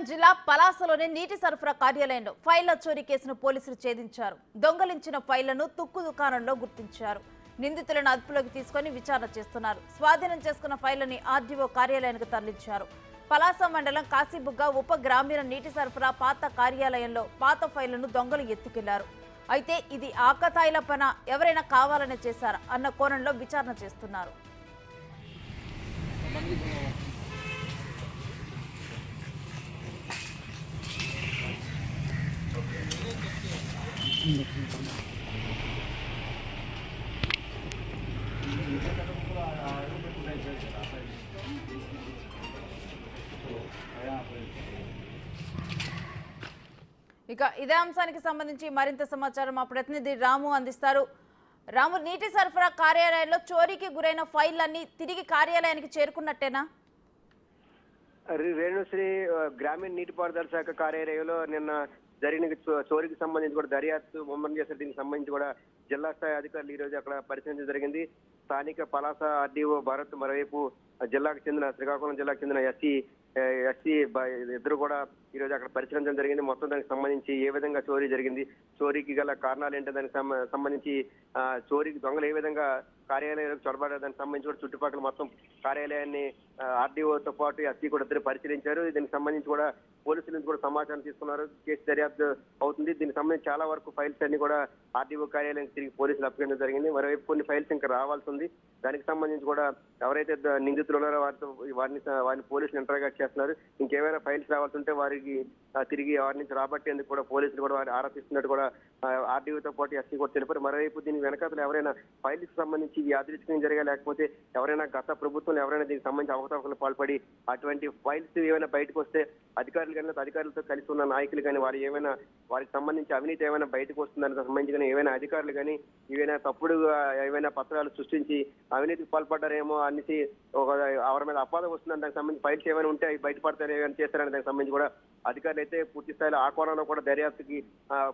జిల్లా పలాసలోని నీటి సరఫరా కార్యాలయంలో ఫైళ్ల చోరీ కేసును పోలీసులు ఛేదించారు. దొంగలించిన ఫైళ్లను తుక్కు దుకాణంలో గుర్తించారు. నిందితులను అదుపులోకి తీసుకుని విచారణ చేస్తున్నారు. స్వాధీనం చేసుకున్న ఫైళ్లని ఆర్డీఓ కార్యాలయానికి తరలించారు. పలాస మండలం కాశీబుగ్గ ఉప గ్రామీణ నీటి సరఫరా పాత కార్యాలయంలో పాత ఫైళ్లను దొంగలు ఎత్తుకెళ్లారు. అయితే ఇది ఆకతాయిల పన, ఎవరైనా కావాలనే చేశారా అన్న కోణంలో విచారణ చేస్తున్నారు. ఇక ఇదే అంశానికి సంబంధించి మరింత సమాచారం మా ప్రతినిధి రాము అందిస్తారు. రాము, నీటి సరఫరా కార్యాలయంలో చోరీకి గురైన ఫైళ్లన్నీ తిరిగి కార్యాలయానికి చేరుకున్నట్టేనా? రేణుశ్రీ గ్రామీణ నీటిపారుదల శాఖ కార్యాలయంలో నిన్న జరిగిన చోరీకి సంబంధించి కూడా దర్యాప్తు ముమ్మరం చేశారు. దీనికి సంబంధించి కూడా జిల్లా స్థాయి అధికారులు ఈ రోజు అక్కడ పరిశీలించడం జరిగింది. స్థానిక పలాస ఆర్డీఓ భారత్, మరోవైపు శ్రీకాకుళం జిల్లాకు చెందిన ఎస్సీ ఇద్దరు కూడా ఈ రోజు అక్కడ పరిశీలించడం జరిగింది. మొత్తం దానికి సంబంధించి ఏ విధంగా చోరీ జరిగింది, చోరీకి గల కారణాలు ఏంటో దానికి సంబంధించి చోరీకి దొంగలు ఏ విధంగా కార్యాలయాలకు చొరబడే దానికి సంబంధించి కూడా చుట్టుపక్కల మొత్తం కార్యాలయాన్ని ఆర్డీఓతో పాటు ఎస్సీ కూడా ఇద్దరు పరిశీలించారు. దీనికి సంబంధించి కూడా పోలీసుల నుంచి కూడా సమాచారం తీసుకున్నారు. కేసు దర్యాప్తు అవుతుంది. దీనికి సంబంధించి చాలా వరకు ఫైల్స్ అన్ని కూడా ఆర్డీఓ కార్యాలయానికి తిరిగి పోలీసులు అప్పగించడం జరిగింది. మరోవైపు కొన్ని ఫైల్స్ ఇంకా రావాల్సి ఉంది. దానికి సంబంధించి కూడా ఎవరైతే నిందితులు ఉన్నారో వారిని పోలీసులు ఇంటరాగేట్ చేస్తున్నారు. ఇంకేమైనా ఫైల్స్ రావాల్సి ఉంటే వారికి తిరిగి వారి నుంచి రాబట్టేందుకు కూడా పోలీసులు కూడా వారి ఆరోపిస్తున్నట్టు కూడా ఆర్డీఓతో పాటు ఎస్సీ కూడా తెలిపారు. మరోవైపు దీని వెనకాతలు ఎవరైనా ఫైల్స్ సంబంధించి యాదృచ్ఛికంగా జరిగా, లేకపోతే ఎవరైనా గత ప్రభుత్వంలో ఎవరైనా దీనికి సంబంధించి అవకతవకలు పాల్పడి అటువంటి ఫైల్స్ ఏమైనా బయటకు వస్తే అధికారులతో కలిసి ఉన్న నాయకులు కానీ వారికి సంబంధించి అవినీతి ఏమైనా బయటకు వస్తుందానికి సంబంధించి కానీ ఏమైనా అధికారులు కానీ ఏవైనా తప్పుడు ఏమైనా పత్రాలు సృష్టించి అవినీతికి పాల్పడ్డారేమో అనేసి ఎవరి మీద అపాధ వస్తుందని దానికి సంబంధించి ఫైల్స్ ఏమైనా ఉంటే అవి బయటపడతారు ఏమైనా చేస్తారని దానికి సంబంధించి కూడా అధికారులు అయితే పూర్తి స్థాయిలో ఆ కోణంలో కూడా దర్యాప్తుకి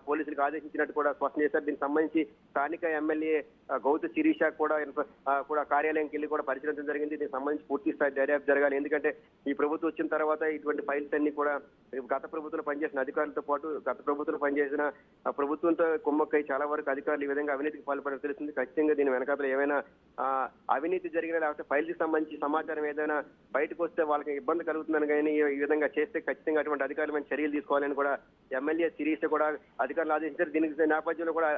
పోలీసులకు ఆదేశించినట్టు కూడా స్పష్టం చేశారు. దీనికి సంబంధించి స్థానిక ఎమ్మెల్యే గౌతు శిరీష కూడా కార్యాలయంకి వెళ్ళి కూడా పరిశీలించడం జరిగింది. దీనికి సంబంధించి పూర్తి స్థాయి దర్యాప్తు జరగాలి. ఎందుకంటే ఈ ప్రభుత్వం వచ్చిన తర్వాత ఇటువంటి ఫైల్స్ అన్ని కూడా గత ప్రభుత్వంలో పనిచేసిన అధికారులతో పాటు గత ప్రభుత్వంలో పనిచేసిన ప్రభుత్వంతో కుమ్మక్కై చాలా వరకు అధికారులు ఈ విధంగా అవినీతికి పాల్పడడం తెలుస్తుంది. ఖచ్చితంగా దీని వెనకాల ఏమైనా అవినీతి జరిగినా, లేకపోతే ఫైల్స్ సంబంధించి సమాచారం ఏదైనా బయటకు వస్తే వాళ్ళకి ఇబ్బంది కలుగుతుందని కానీ ఈ విధంగా చేస్తే ఖచ్చితంగా అటువంటి అధికారులమైన చర్యలు తీసుకోవాలని కూడా ఎమ్మెల్యే శిరీష కూడా అధికారులు ఆదేశించారు. దీనికి నేపథ్యంలో కూడా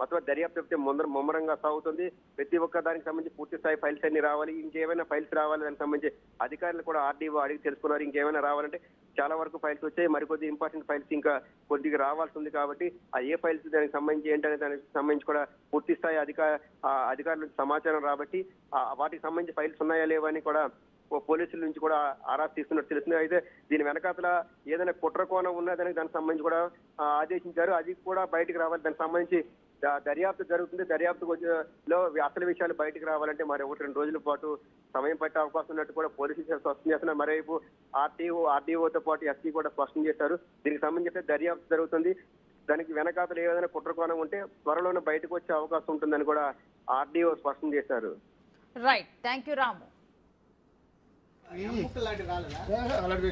మొత్తం దర్యాప్తు ముమ్మరంగా సాగుతుంది. ప్రతి ఒక్క దానికి సంబంధించి పూర్తి స్థాయి ఫైల్స్ అన్ని రావాలి. ఇంకేమైనా ఫైల్స్ రావాలి దానికి సంబంధించి అధికారులు కూడా ఆర్డీఓ అడిగి తెలుసుకున్నారు. ఇంకేమైనా రావాలంటే చాలా వరకు ఫైల్స్ వచ్చాయి. మరికొద్ది ఇంపార్టెంట్ ఫైల్స్ ఇంకా కొద్దిగా రావాల్సి ఉంది. కాబట్టి ఆ ఏ ఫైల్స్ దానికి సంబంధించి ఏంటనే దానికి సంబంధించి కూడా పూర్తి స్థాయి అధికారుల నుంచి సమాచారం రాబట్టి వాటికి సంబంధించి ఫైల్స్ ఉన్నాయా లేవని కూడా పోలీసుల నుంచి కూడా ఆరా తీస్తున్నట్టు తెలుస్తుంది. అయితే దీని వెనకాతల ఏదైనా కుట్ర కోణం ఉన్నదని దానికి సంబంధించి కూడా ఆదేశించారు. అది కూడా బయటకు రావాలి. దానికి సంబంధించి దర్యాప్తు జరుగుతుంది. దర్యాప్తులో అసలు విషయాలు బయటకు రావాలంటే మరి 1-2 రోజుల పాటు సమయం పట్టే అవకాశం ఉన్నట్టు కూడా పోలీసులు స్పష్టం చేస్తున్నారు. మరోవైపు ఆర్డీఓతో పాటు ఎస్సీ కూడా స్పష్టం చేశారు. దీనికి సంబంధించి దర్యాప్తు జరుగుతుంది. దానికి వెనకాతలు ఏదైనా కుట్ర కోణం ఉంటే త్వరలోనే బయటకు వచ్చే అవకాశం ఉంటుందని కూడా ఆర్డీఓ స్పష్టం చేశారు. రైట్, థ్యాంక్ యూ రాము. అలాంటి